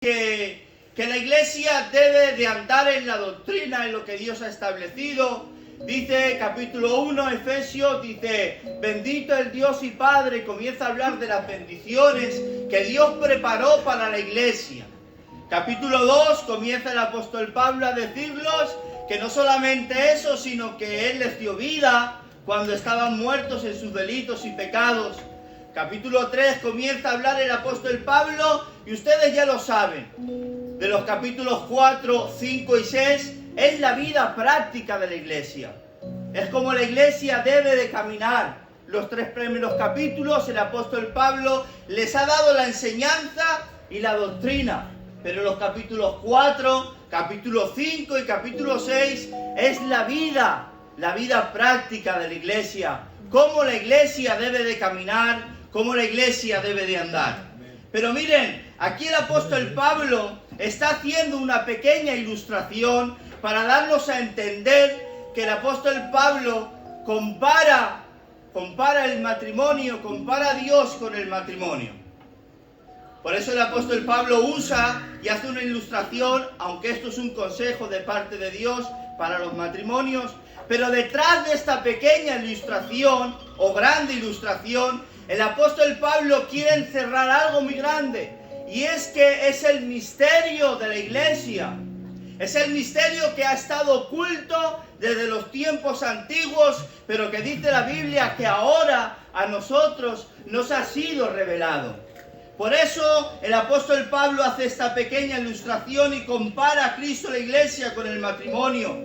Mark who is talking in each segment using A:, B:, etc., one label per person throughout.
A: que la iglesia debe de andar en la doctrina, en lo que Dios ha establecido. Dice capítulo 1, Efesios, dice, bendito el Dios y Padre, y comienza a hablar de las bendiciones que Dios preparó para la iglesia. Capítulo 2, comienza el apóstol Pablo a decirnos que no solamente eso, sino que Él les dio vida cuando estaban muertos en sus delitos y pecados. Capítulo 3 comienza a hablar el apóstol Pablo, y ustedes ya lo saben, de los capítulos 4, 5 y 6, es la vida práctica de la iglesia. Es como la iglesia debe de caminar. Los 3 primeros capítulos, el apóstol Pablo les ha dado la enseñanza y la doctrina. Pero los capítulos 4, capítulo 5 y capítulo 6 es la vida práctica de la iglesia. Cómo la iglesia debe de caminar, cómo la iglesia debe de andar. Pero miren, aquí el apóstol Pablo está haciendo una pequeña ilustración para darnos a entender que el apóstol Pablo compara el matrimonio, compara a Dios con el matrimonio. Por eso el apóstol Pablo usa y hace una ilustración, aunque esto es un consejo de parte de Dios para los matrimonios, pero detrás de esta pequeña ilustración o grande ilustración, el apóstol Pablo quiere encerrar algo muy grande, y es que es el misterio de la iglesia. Es el misterio que ha estado oculto desde los tiempos antiguos, pero que dice la Biblia que ahora a nosotros nos ha sido revelado. Por eso el apóstol Pablo hace esta pequeña ilustración y compara a Cristo la iglesia con el matrimonio.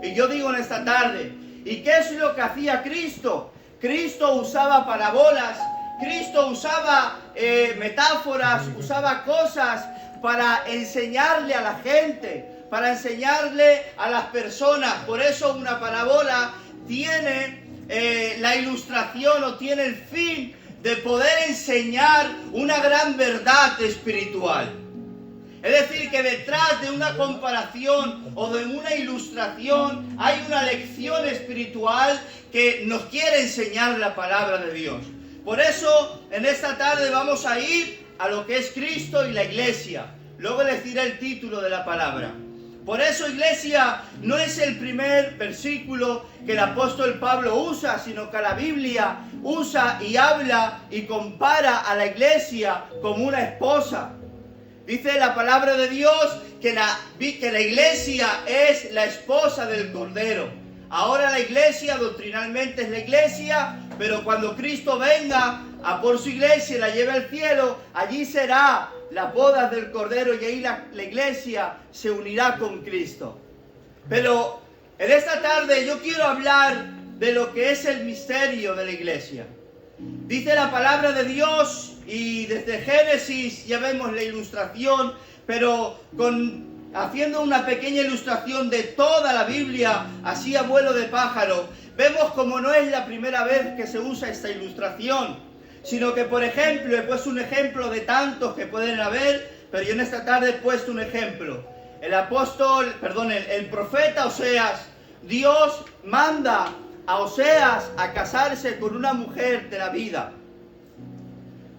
A: Y yo digo en esta tarde, ¿y qué es lo que hacía Cristo? Cristo usaba parábolas, Cristo usaba metáforas, usaba cosas para enseñarle a la gente, para enseñarle a las personas. Por eso una parábola tiene la ilustración o tiene el fin de poder enseñar una gran verdad espiritual. Es decir, que detrás de una comparación o de una ilustración hay una lección espiritual que nos quiere enseñar la palabra de Dios. Por eso, en esta tarde vamos a ir a lo que es Cristo y la iglesia. Luego les diré el título de la palabra. Por eso, iglesia, no es el primer versículo que el apóstol Pablo usa, sino que la Biblia usa y habla y compara a la iglesia como una esposa. Dice la palabra de Dios que la iglesia es la esposa del Cordero. Ahora la iglesia doctrinalmente es la iglesia, pero cuando Cristo venga a por su iglesia y la lleve al cielo, allí será las bodas del Cordero, y ahí la iglesia se unirá con Cristo. Pero en esta tarde yo quiero hablar de lo que es el misterio de la iglesia. Dice la palabra de Dios, y desde Génesis ya vemos la ilustración, pero haciendo una pequeña ilustración de toda la Biblia, así a vuelo de pájaro, vemos como no es la primera vez que se usa esta ilustración, sino que, por ejemplo, he puesto un ejemplo de tantos que pueden haber, pero yo en esta tarde he puesto un ejemplo. El profeta Oseas, Dios manda a Oseas a casarse con una mujer de la vida.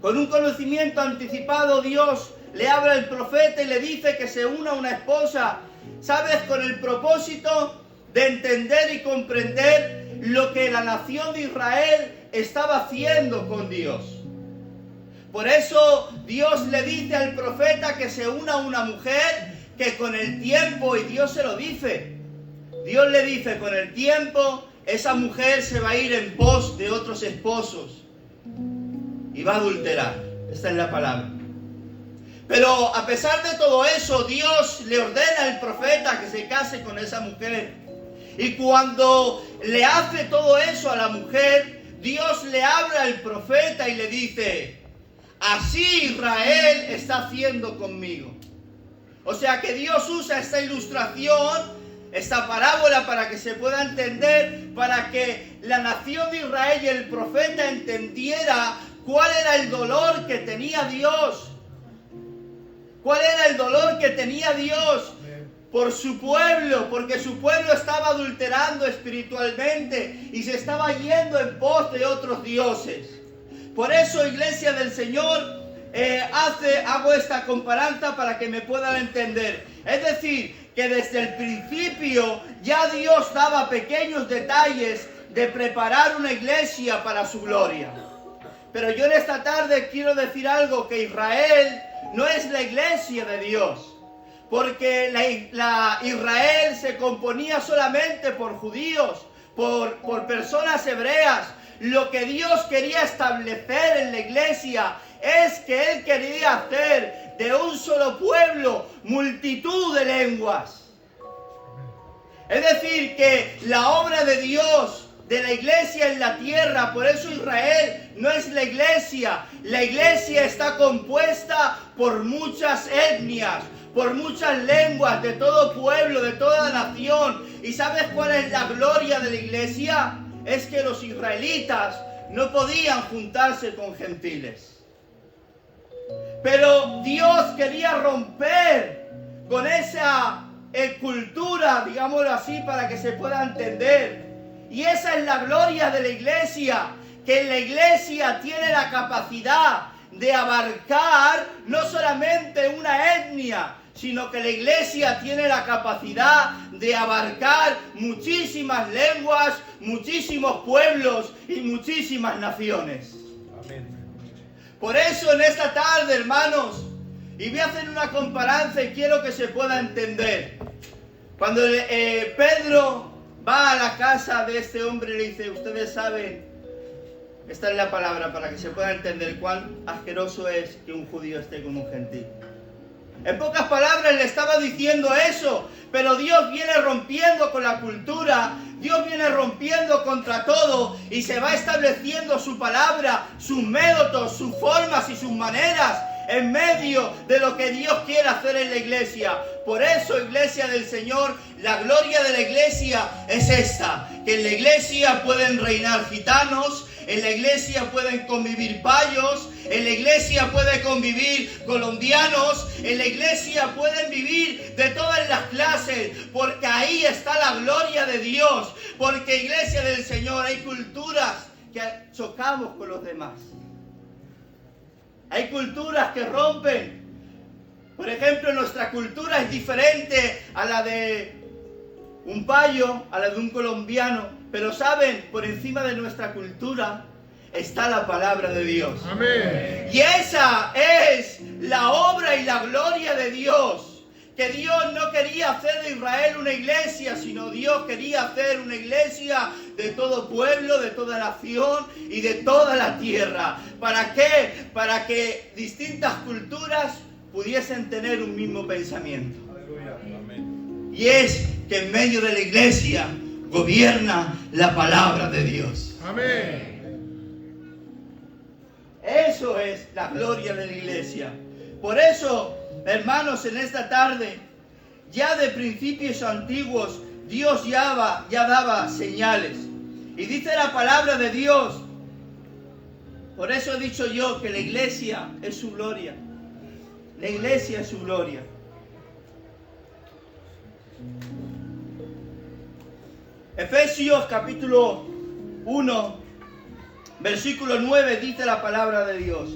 A: Con un conocimiento anticipado, Dios le habla al profeta y le dice que se una a una esposa, ¿sabes? Con el propósito de entender y comprender lo que la nación de Israel estaba haciendo con Dios. Por eso Dios le dice al profeta que se una a una mujer que con el tiempo, y Dios se lo dice, Dios le dice, con el tiempo esa mujer se va a ir en pos de otros esposos y va a adulterar. Esta es la palabra. Pero a pesar de todo eso, Dios le ordena al profeta que se case con esa mujer. Y cuando le hace todo eso a la mujer, Dios le habla al profeta y le dice, así Israel está haciendo conmigo. O sea que Dios usa esta ilustración, esta parábola, para que se pueda entender, para que la nación de Israel y el profeta entendiera cuál era el dolor que tenía Dios. ¿Cuál era el dolor que tenía Dios por su pueblo? Porque su pueblo estaba adulterando espiritualmente y se estaba yendo en pos de otros dioses. Por eso, iglesia del Señor, hago esta comparanza para que me puedan entender. Es decir, que desde el principio ya Dios daba pequeños detalles de preparar una iglesia para su gloria. Pero yo en esta tarde quiero decir algo, que Israel no es la iglesia de Dios. Porque la Israel se componía solamente por judíos, por personas hebreas. Lo que Dios quería establecer en la iglesia es que Él quería hacer de un solo pueblo multitud de lenguas. Es decir, que la obra de Dios, de la iglesia en la tierra, por eso Israel no es la iglesia. La iglesia está compuesta por muchas etnias, por muchas lenguas, de todo pueblo, de toda nación. ¿Y sabes cuál es la gloria de la iglesia? Es que los israelitas no podían juntarse con gentiles. Pero Dios quería romper con esa cultura, digámoslo así, para que se pueda entender. Y esa es la gloria de la iglesia, que la iglesia tiene la capacidad de abarcar no solamente una etnia, sino que la iglesia tiene la capacidad de abarcar muchísimas lenguas, muchísimos pueblos y muchísimas naciones. Amén. Por eso en esta tarde, hermanos, y voy a hacer una comparanza y quiero que se pueda entender. Cuando Pedro va a la casa de este hombre y le dice, ustedes saben, esta es la palabra para que se pueda entender cuán asqueroso es que un judío esté con un gentil. En pocas palabras le estaba diciendo eso, pero Dios viene rompiendo con la cultura, Dios viene rompiendo contra todo y se va estableciendo su palabra, sus métodos, sus formas y sus maneras en medio de lo que Dios quiere hacer en la iglesia. Por eso, iglesia del Señor, la gloria de la iglesia es esta, que en la iglesia pueden reinar gitanos, en la iglesia pueden convivir payos, en la iglesia pueden convivir colombianos, en la iglesia pueden vivir de todas las clases, porque ahí está la gloria de Dios, porque iglesia del Señor, hay culturas que chocamos con los demás. Hay culturas que rompen. Por ejemplo, nuestra cultura es diferente a la de un payo, a la de un colombiano. Pero saben, por encima de nuestra cultura está la palabra de Dios. Amén. Y esa es la obra y la gloria de Dios. Que Dios no quería hacer de Israel una iglesia, sino Dios quería hacer una iglesia de todo pueblo, de toda nación y de toda la tierra. ¿Para qué? Para que distintas culturas pudiesen tener un mismo pensamiento. Amén. Y es que en medio de la iglesia gobierna la palabra de Dios. Amén. Eso es la gloria de la iglesia. Por eso, hermanos, en esta tarde, ya de principios antiguos, Dios ya daba señales. Y dice la palabra de Dios, por eso he dicho yo que la iglesia es su gloria. La iglesia es su gloria. Efesios capítulo 1, versículo 9, dice la palabra de Dios,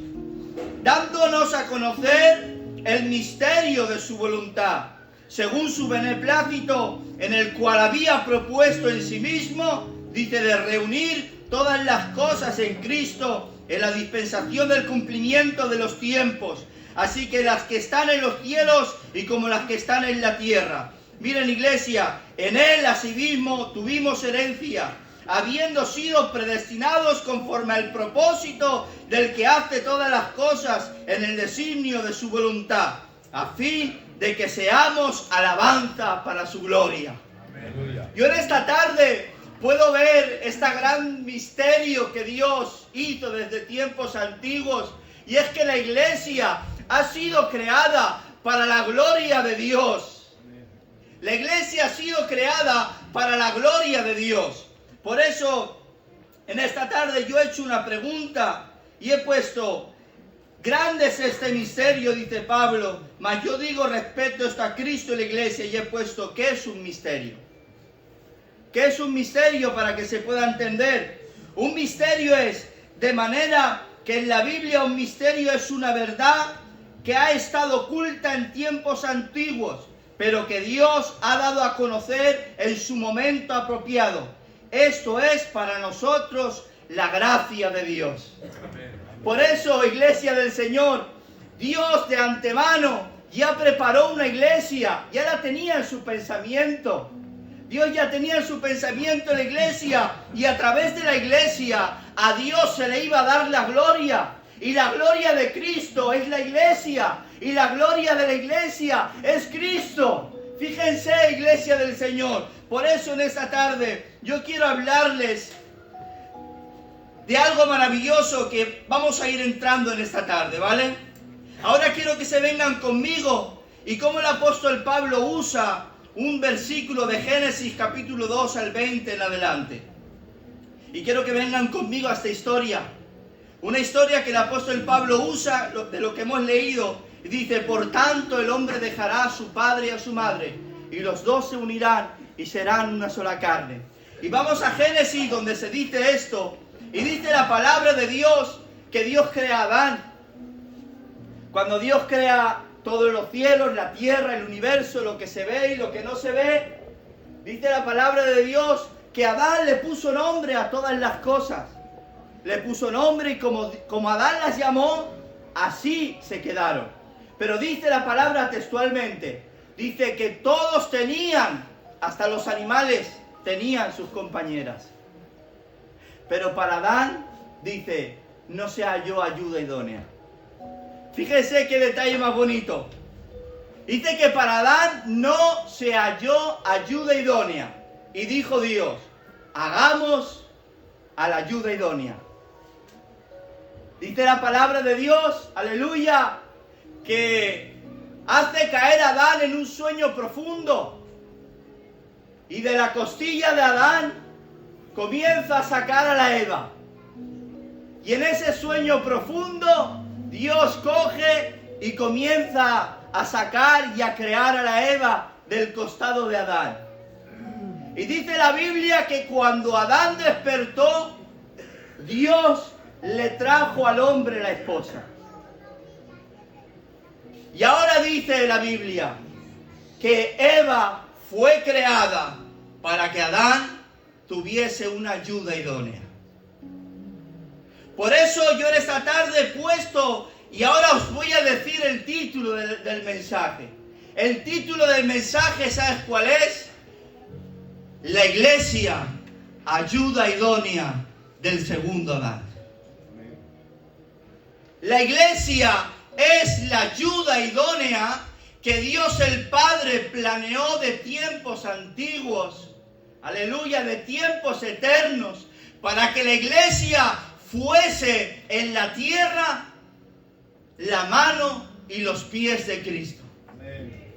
A: dándonos a conocer el misterio de su voluntad, según su beneplácito, en el cual había propuesto en sí mismo, dice, de reunir todas las cosas en Cristo, en la dispensación del cumplimiento de los tiempos, así que las que están en los cielos y como las que están en la tierra. Miren, iglesia, en Él asimismo tuvimos herencia, habiendo sido predestinados conforme al propósito del que hace todas las cosas en el designio de su voluntad, a fin de que seamos alabanza para su gloria. Amén. Yo en esta tarde puedo ver este gran misterio que Dios hizo desde tiempos antiguos, y es que la iglesia ha sido creada para la gloria de Dios. La iglesia ha sido creada para la gloria de Dios. Por eso, en esta tarde yo he hecho una pregunta y he puesto, grande es este misterio, dice Pablo, mas yo digo respecto a Cristo y la iglesia, y he puesto, ¿qué es un misterio? ¿Qué es un misterio para que se pueda entender? Un misterio es de manera que en la Biblia un misterio es una verdad que ha estado oculta en tiempos antiguos, pero que Dios ha dado a conocer en su momento apropiado. Esto es para nosotros la gracia de Dios. Por eso, iglesia del Señor, Dios de antemano ya preparó una iglesia, ya la tenía en su pensamiento. Dios ya tenía en su pensamiento la iglesia, y a través de la iglesia a Dios se le iba a dar la gloria. Y la gloria de Cristo es la iglesia, y la gloria de la iglesia es Cristo. Fíjense, iglesia del Señor. Por eso en esta tarde yo quiero hablarles de algo maravilloso que vamos a ir entrando en esta tarde, ¿vale? Ahora quiero que se vengan conmigo, y como el apóstol Pablo usa un versículo de Génesis capítulo 2 al 20 en adelante. Y quiero que vengan conmigo a esta historia. Una historia que el apóstol Pablo usa de lo que hemos leído. Y dice: por tanto el hombre dejará a su padre y a su madre, y los dos se unirán y serán una sola carne. Y vamos a Génesis, donde se dice esto. Y dice la palabra de Dios que Dios crea a Adán. Cuando Dios crea todos los cielos, la tierra, el universo, lo que se ve y lo que no se ve, dice la palabra de Dios que Adán le puso nombre a todas las cosas. Le puso nombre, y como Adán las llamó, así se quedaron. Pero dice la palabra textualmente, dice que todos tenían, hasta los animales tenían sus compañeras. Pero para Adán, dice, no se halló ayuda idónea. Fíjense qué detalle más bonito. Dice que para Adán no se halló ayuda idónea. Y dijo Dios: hagamos a la ayuda idónea. Dice la palabra de Dios, aleluya, que hace caer a Adán en un sueño profundo. Y de la costilla de Adán comienza a sacar a la Eva. Y en ese sueño profundo, Dios coge y comienza a sacar y a crear a la Eva del costado de Adán. Y dice la Biblia que cuando Adán despertó, Dios le trajo al hombre la esposa. Y ahora dice la Biblia que Eva fue creada para que Adán tuviese una ayuda idónea. Por eso yo en esta tarde he puesto, y ahora os voy a decir el título del mensaje. El título del mensaje, ¿sabes cuál es? La iglesia, ayuda idónea del segundo Adán. La iglesia es la ayuda idónea que Dios el Padre planeó de tiempos antiguos, aleluya, de tiempos eternos, para que la iglesia fuese en la tierra la mano y los pies de Cristo. Amén.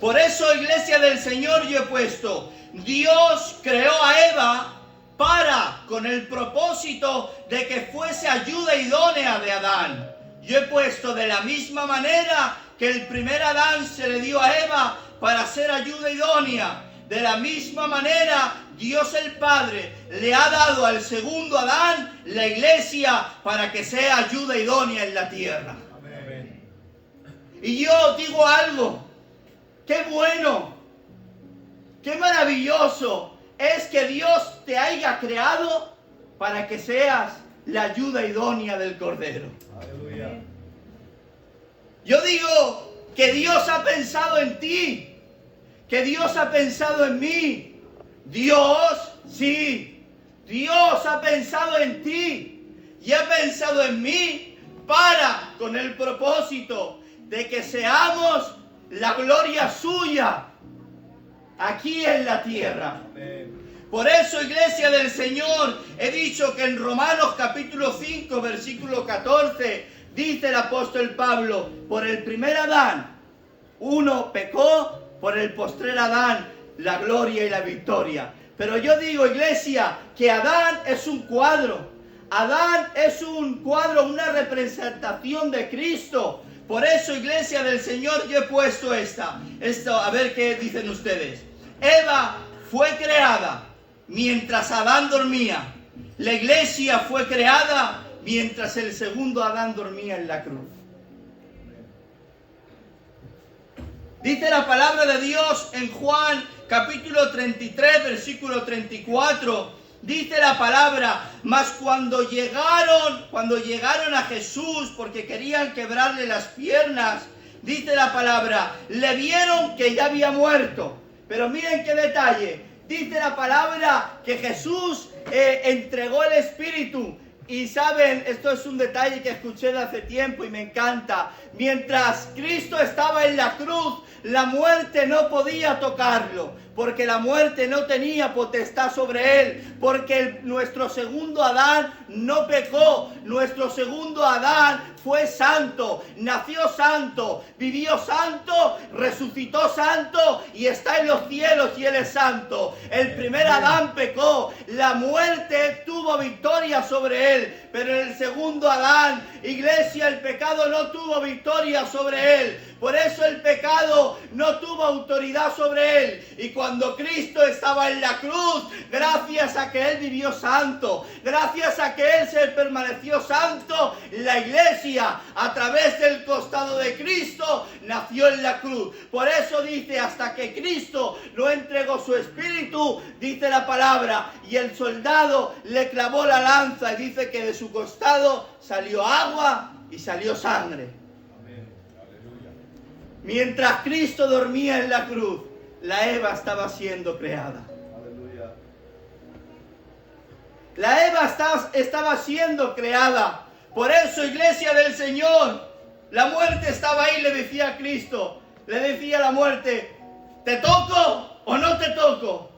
A: Por eso, iglesia del Señor, yo he puesto: Dios creó a Eva con el propósito de que fuese ayuda idónea de Adán. Yo he puesto de la misma manera que el primer Adán se le dio a Eva para ser ayuda idónea. De la misma manera, Dios el Padre le ha dado al segundo Adán la iglesia para que sea ayuda idónea en la tierra. Amén. Y yo digo algo: qué bueno, qué maravilloso es que Dios te haya creado para que seas la ayuda idónea del Cordero. Aleluya. Yo digo que Dios ha pensado en ti, que Dios ha pensado en mí. Dios, sí, Dios ha pensado en ti y ha pensado en mí con el propósito de que seamos la gloria suya aquí en la tierra. Amén. Por eso, iglesia del Señor, he dicho que en Romanos capítulo 5, versículo 14, dice el apóstol Pablo: por el primer Adán, uno pecó, por el postrer Adán, la gloria y la victoria. Pero yo digo, iglesia, que Adán es un cuadro. Adán es un cuadro, una representación de Cristo. Por eso, iglesia del Señor, yo he puesto esto, a ver qué dicen ustedes. Eva fue creada mientras Adán dormía. La iglesia fue creada mientras el segundo Adán dormía en la cruz. Dice la palabra de Dios en Juan capítulo 33, versículo 34. Dice la palabra: mas cuando llegaron a Jesús, porque querían quebrarle las piernas, dice la palabra, le vieron que ya había muerto. Pero miren qué detalle. Dice la palabra que Jesús entregó el Espíritu. Y saben, esto es un detalle que escuché de hace tiempo y me encanta. Mientras Cristo estaba en la cruz, la muerte no podía tocarlo, porque la muerte no tenía potestad sobre él, porque nuestro segundo Adán no pecó. Nuestro segundo Adán fue santo, nació santo, vivió santo, resucitó santo y está en los cielos y él es santo. El primer Adán pecó, la muerte tuvo victoria sobre él, pero en el segundo Adán, iglesia, el pecado no tuvo victoria sobre él. Por eso el pecado no tuvo autoridad sobre él. Y cuando Cristo estaba en la cruz, gracias a que él vivió santo, gracias a que él se permaneció santo, la iglesia, a través del costado de Cristo, nació en la cruz. Por eso dice, hasta que Cristo no entregó su espíritu, dice la palabra, y el soldado le clavó la lanza, y dice que de su costado salió agua y salió sangre. Mientras Cristo dormía en la cruz, la Eva estaba siendo creada. Aleluya. La Eva estaba siendo creada. Por eso, iglesia del Señor, la muerte estaba ahí, le decía a Cristo, le decía a la muerte, ¿te toco o no te toco?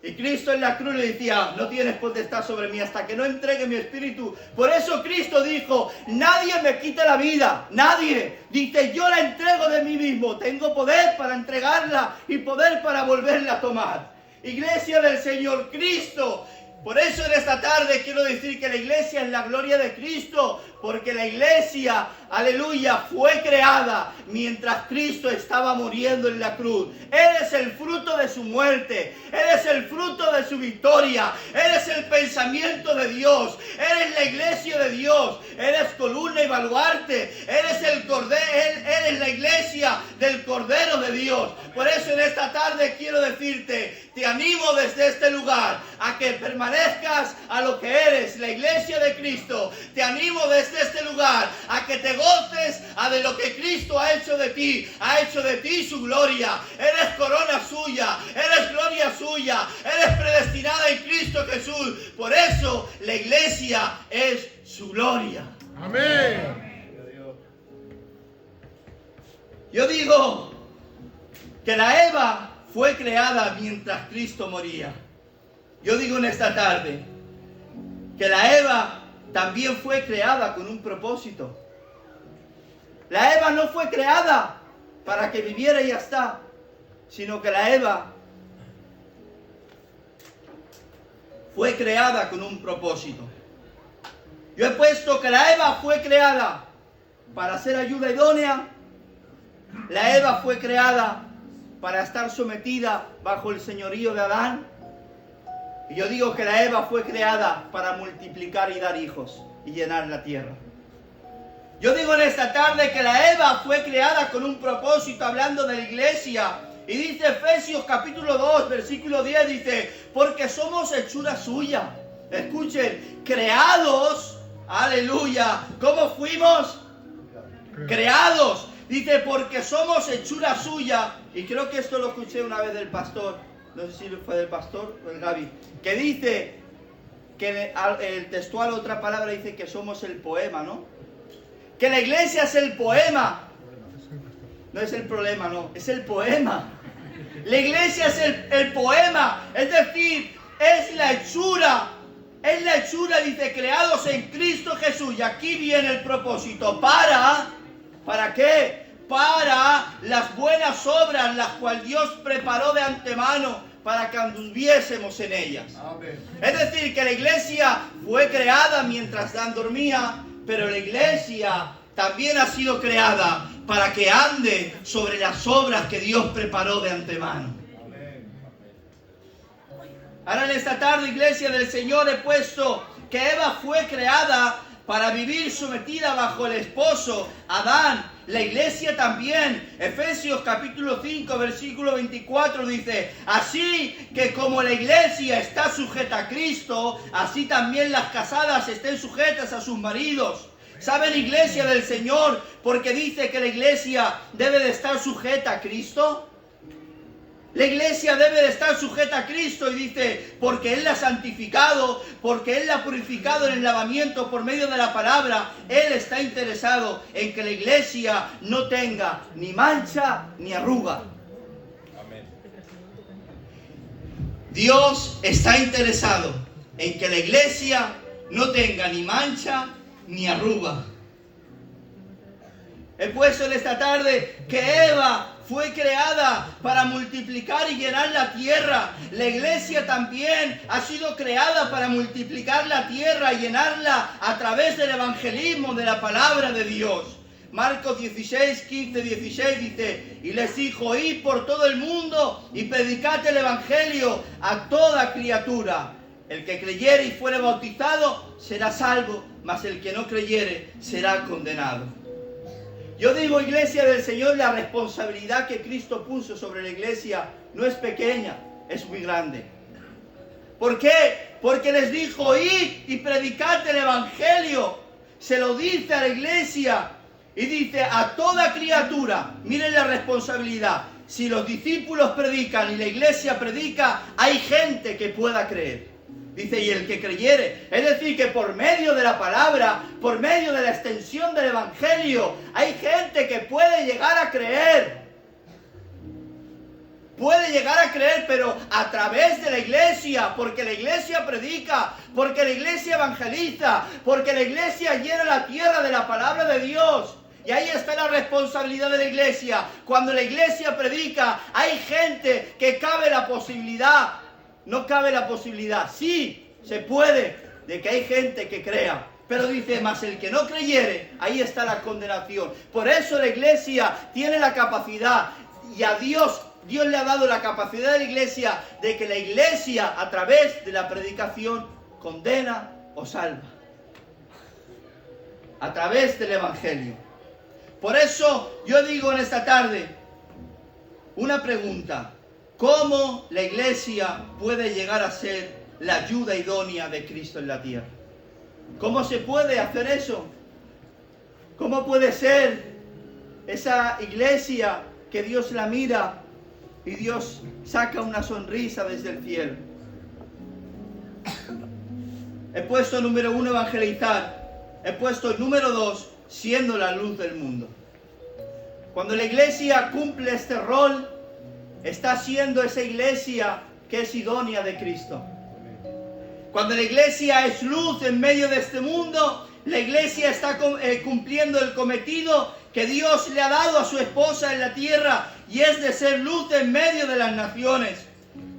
A: Y Cristo en la cruz le decía, no tienes potestad sobre mí hasta que no entregue mi espíritu. Por eso Cristo dijo, nadie me quita la vida, nadie. Dice, yo la entrego de mí mismo, tengo poder para entregarla y poder para volverla a tomar. Iglesia del Señor, Cristo. Por eso en esta tarde quiero decir que la iglesia es la gloria de Cristo, porque la iglesia, aleluya, fue creada mientras Cristo estaba muriendo en la cruz. Eres el fruto de su muerte, eres el fruto de su victoria, eres el pensamiento de Dios, eres la iglesia de Dios, eres columna y baluarte, eres el cordero, eres la iglesia del Cordero de Dios. Por eso en esta tarde quiero decirte, te animo desde este lugar a que permanezcas a lo que eres, la iglesia de Cristo. Te animo desde este lugar a que te goces a de lo que Cristo ha hecho de ti su gloria. Eres corona suya, eres gloria suya, eres predestinada en Cristo Jesús. Por eso la iglesia es su gloria.
B: Amén.
A: Yo digo que la Eva fue creada mientras Cristo moría. Yo digo en esta tarde que la Eva también fue creada con un propósito. La Eva no fue creada para que viviera y ya está, sino que la Eva fue creada con un propósito. Yo he puesto que la Eva fue creada para ser ayuda idónea. La Eva fue creada para estar sometida bajo el señorío de Adán. Y yo digo que la Eva fue creada para multiplicar y dar hijos y llenar la tierra. Yo digo en esta tarde que la Eva fue creada con un propósito, hablando de la iglesia. Y dice Efesios capítulo 2, versículo 10, dice, porque somos hechura suya. Escuchen, creados, aleluya. ¿Cómo fuimos? Creados. Dice, porque somos hechura suya. Y creo que esto lo escuché una vez del pastor. No sé si fue del pastor o el Gaby. Que dice, que el textual, otra palabra, dice que somos el poema, ¿no? Que la iglesia es el poema. No es el problema, no. Es el poema. La iglesia es el poema. Es decir, es la hechura. Es la hechura, dice, creados en Cristo Jesús. Y aquí viene el propósito. ¿Para qué? Para las buenas obras, las cuales Dios preparó de antemano para que anduviésemos en ellas. Amén. Es decir, que la iglesia fue creada mientras Dan dormía, pero la iglesia también ha sido creada para que ande sobre las obras que Dios preparó de antemano. Amén. Ahora en esta tarde, iglesia del Señor, he puesto que Eva fue creada para vivir sometida bajo el esposo, Adán. La iglesia también. Efesios capítulo 5, versículo 24 dice: así que como la iglesia está sujeta a Cristo, así también las casadas estén sujetas a sus maridos. ¿Saben, iglesia del Señor, por qué dice que la iglesia debe de estar sujeta a Cristo? La iglesia debe de estar sujeta a Cristo y dice, porque Él la ha santificado, porque Él la ha purificado en el lavamiento por medio de la palabra. Él está interesado en que la iglesia no tenga ni mancha ni arruga.
B: Amén.
A: Dios está interesado en que la iglesia no tenga ni mancha ni arruga. He puesto en esta tarde que Eva fue creada para multiplicar y llenar la tierra. La iglesia también ha sido creada para multiplicar la tierra y llenarla a través del evangelismo de la palabra de Dios. Marcos 16, 15, 16 dice: y les dijo: id por todo el mundo y predicad el evangelio a toda criatura. El que creyere y fuere bautizado será salvo, mas el que no creyere será condenado. Yo digo, iglesia del Señor, la responsabilidad que Cristo puso sobre la iglesia no es pequeña, es muy grande. ¿Por qué? Porque les dijo: id y predicad el evangelio. Se lo dice a la iglesia y dice a toda criatura. Miren la responsabilidad. Si los discípulos predican y la iglesia predica, hay gente que pueda creer. Dice: y el que creyere. Es decir, que por medio de la palabra, por medio de la extensión del evangelio, hay gente que puede llegar a creer. Puede llegar a creer, pero a través de la iglesia, porque la iglesia predica, porque la iglesia evangeliza, porque la iglesia llena la tierra de la palabra de Dios. Y ahí está la responsabilidad de la iglesia. Cuando la iglesia predica, hay gente que cabe la posibilidad. No cabe la posibilidad, sí, se puede, de que hay gente que crea. Pero dice: mas el que no creyere, ahí está la condenación. Por eso la iglesia tiene la capacidad, y a Dios le ha dado la capacidad de la iglesia, de que la iglesia a través de la predicación condena o salva. A través del evangelio. Por eso yo digo en esta tarde una pregunta: ¿cómo la iglesia puede llegar a ser la ayuda idónea de Cristo en la tierra? ¿Cómo se puede hacer eso? ¿Cómo puede ser esa iglesia que Dios la mira y Dios saca una sonrisa desde el cielo? He puesto número 1, evangelizar. He puesto número 2, siendo la luz del mundo. Cuando la iglesia cumple este rol, está siendo esa iglesia que es idónea de Cristo. Cuando la iglesia es luz en medio de este mundo, la iglesia está cumpliendo el cometido que Dios le ha dado a su esposa en la tierra, y es de ser luz en medio de las naciones.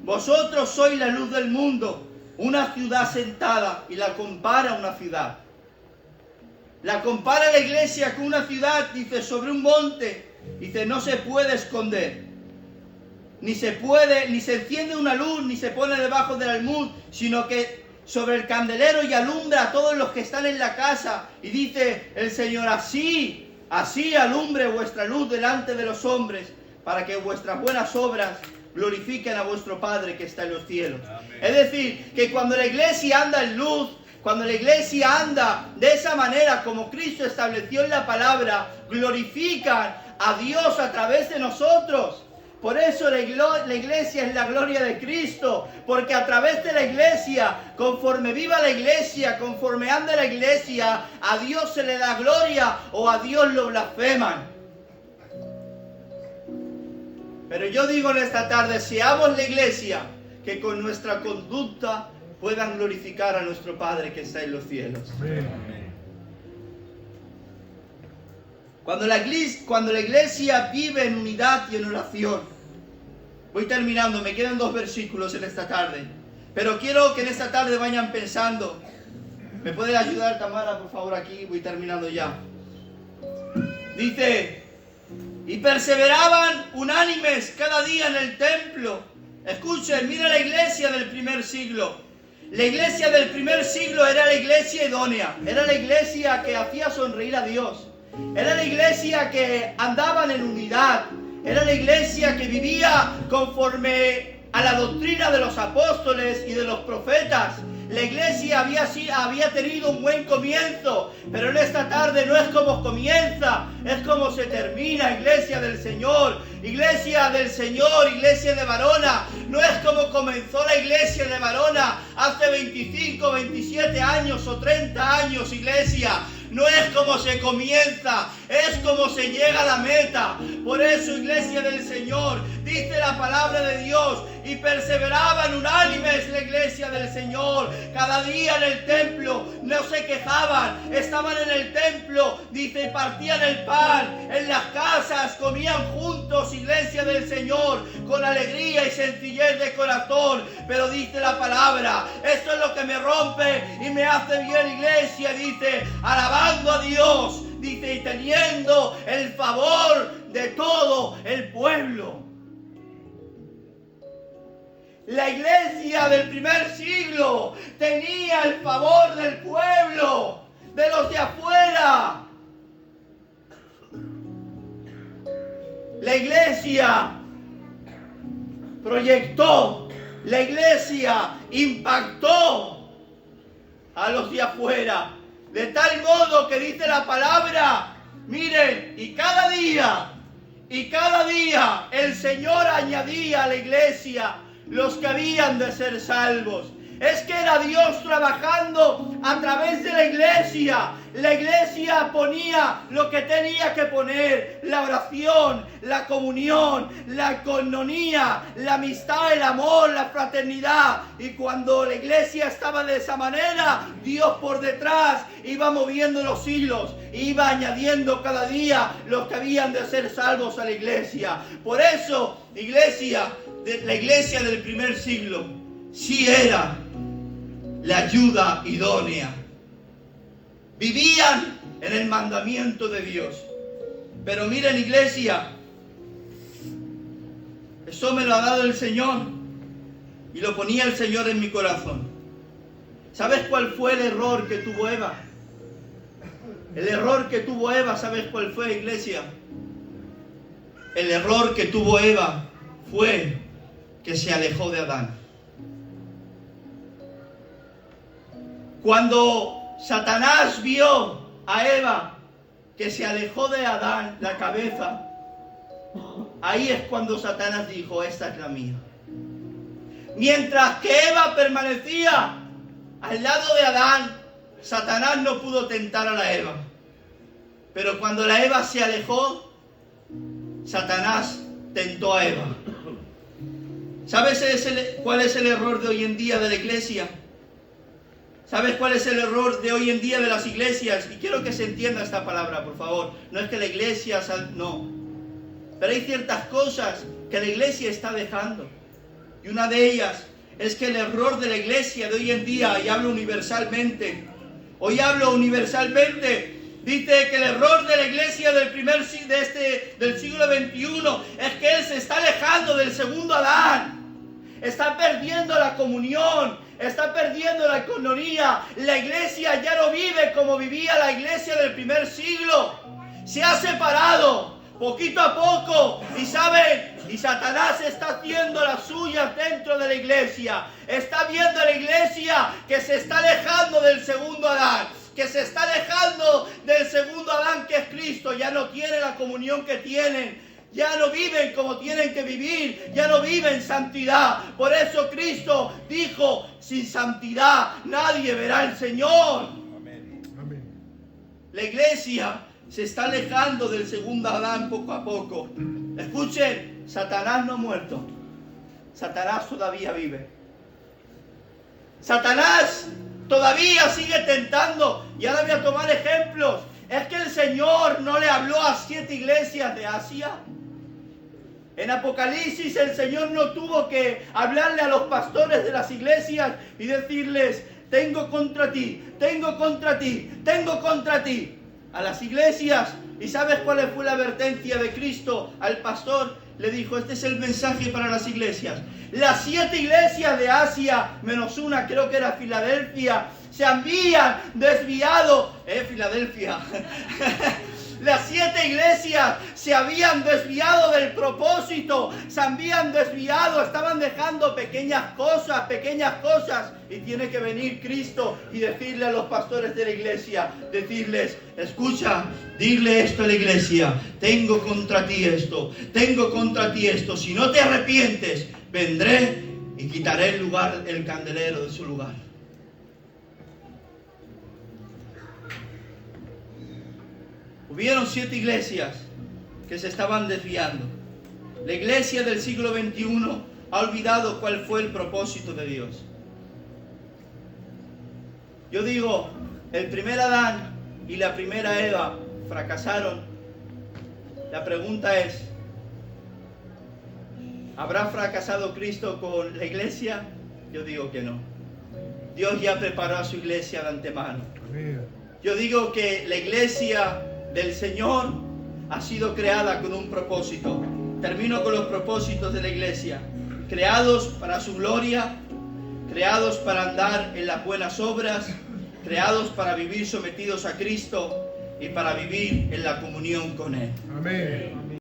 A: Vosotros sois la luz del mundo. Una ciudad sentada, y la compara a una ciudad. La compara la iglesia con una ciudad, dice, sobre un monte. Dice: no se puede esconder. Ni se enciende una luz, ni se pone debajo del almud, sino que sobre el candelero y alumbra a todos los que están en la casa. Y dice el Señor: así alumbre vuestra luz delante de los hombres, para que vuestras buenas obras glorifiquen a vuestro Padre que está en los cielos. Amén. Es decir, que cuando la iglesia anda en luz, cuando la iglesia anda de esa manera como Cristo estableció en la palabra, glorifican a Dios a través de nosotros. Por eso la iglesia es la gloria de Cristo, porque a través de la iglesia, conforme viva la iglesia, conforme anda la iglesia, a Dios se le da gloria o a Dios lo blasfeman. Pero yo digo en esta tarde: seamos la iglesia que con nuestra conducta puedan glorificar a nuestro Padre que está en los cielos. Amén. Cuando la iglesia vive en unidad y en oración. Voy terminando, me quedan 2 versículos en esta tarde. Pero quiero que en esta tarde vayan pensando. ¿Me puede ayudar, Tamara, por favor, aquí? Voy terminando ya. Dice: y perseveraban unánimes cada día en el templo. Escuchen, mira la iglesia del primer siglo. La iglesia del primer siglo era la iglesia idónea, era la iglesia que hacía sonreír a Dios, era la iglesia que andaban en unidad, era la iglesia que vivía conforme a la doctrina de los apóstoles y de los profetas. La iglesia había tenido un buen comienzo, pero en esta tarde no es como comienza, es como se termina, iglesia del Señor, iglesia del Señor, iglesia de Varona. No es como comenzó la iglesia de Varona hace 25, 27 años o 30 años, iglesia. No es como se comienza, es como se llega a la meta. Por eso, iglesia del Señor, dice la palabra de Dios, y perseveraban unánimes la iglesia del Señor. Cada día en el templo, no se quejaban, estaban en el templo, dice, y partían el pan. En las casas comían juntos, iglesia del Señor, con alegría y sencillez de corazón. Pero dice la palabra, esto es lo que me rompe y me hace bien, iglesia, dice, alabando a Dios, dice, y teniendo el favor de todo el pueblo. La iglesia del primer siglo tenía el favor del pueblo, de los de afuera. La iglesia proyectó, la iglesia impactó a los de afuera. De tal modo que dice la palabra, miren, y cada día el Señor añadía a la iglesia los que habían de ser salvos. Es que era Dios trabajando a través de la iglesia. La iglesia ponía lo que tenía que poner: la oración, la comunión, la coinonía, la amistad, el amor, la fraternidad. Y cuando la iglesia estaba de esa manera, Dios por detrás iba moviendo los hilos, iba añadiendo cada día los que habían de ser salvos a la iglesia. Por eso, la iglesia del primer siglo sí era la ayuda idónea. Vivían en el mandamiento de Dios. Pero miren, iglesia, eso me lo ha dado el Señor y lo ponía el Señor en mi corazón. ¿Sabes cuál fue el error que tuvo Eva? El error que tuvo Eva, ¿sabes cuál fue, iglesia? El error que tuvo Eva fue que se alejó de Adán. Cuando Satanás vio a Eva que se alejó de Adán, la cabeza, ahí es cuando Satanás dijo: esta es la mía. Mientras que Eva permanecía al lado de Adán, Satanás no pudo tentar a la Eva. Pero cuando la Eva se alejó, Satanás tentó a Eva. ¿Sabes cuál es el error de hoy en día de la iglesia? ¿Sabes cuál es el error de hoy en día de las iglesias? Y quiero que se entienda esta palabra, por favor. No es que la iglesia... no. Pero hay ciertas cosas que la iglesia está dejando. Y una de ellas es que el error de la iglesia de hoy en día, y hablo universalmente, dice que el error de la iglesia del siglo XXI es que él se está alejando del segundo Adán. Está perdiendo la comunión, está perdiendo la coinonía. La iglesia ya no vive como vivía la iglesia del primer siglo. Se ha separado poquito a poco. Y saben, y Satanás está haciendo las suyas dentro de la iglesia. Está viendo a la iglesia que se está alejando del segundo Adán, que se está alejando del segundo Adán, que es Cristo. Ya no tiene la comunión que tienen. Ya no viven como tienen que vivir, ya no viven santidad. Por eso Cristo dijo: sin santidad nadie verá al Señor. Amén. La iglesia se está alejando del segundo Adán poco a poco. Escuchen, Satanás no ha muerto. Satanás todavía vive. Satanás todavía sigue tentando. Y ahora voy a tomar ejemplos. Es que el Señor no le habló a 7 iglesias de Asia. En Apocalipsis el Señor no tuvo que hablarle a los pastores de las iglesias y decirles: tengo contra ti, tengo contra ti, tengo contra ti. A las iglesias. ¿Y sabes cuál fue la advertencia de Cristo al pastor? le dijo, este es el mensaje para las iglesias. Las 7 iglesias de Asia, menos una, creo que era Filadelfia, se habían desviado. Filadelfia. Las 7 iglesias se habían desviado del propósito, se habían desviado, estaban dejando pequeñas cosas, y tiene que venir Cristo y decirle a los pastores de la iglesia, decirles, escucha, dile esto a la iglesia, tengo contra ti esto, si no te arrepientes, vendré y quitaré el candelero de su lugar. Hubieron 7 iglesias que se estaban desviando. La iglesia del siglo XXI ha olvidado cuál fue el propósito de Dios. Yo digo, el primer Adán y la primera Eva fracasaron. La pregunta es, ¿habrá fracasado Cristo con la iglesia? Yo digo que no. Dios ya preparó a su iglesia de antemano. Yo digo que la iglesia del Señor ha sido creada con un propósito. Termino con los propósitos de la iglesia. Creados para su gloria, creados para andar en las buenas obras, creados para vivir sometidos a Cristo y para vivir en la comunión con Él.
B: Amén.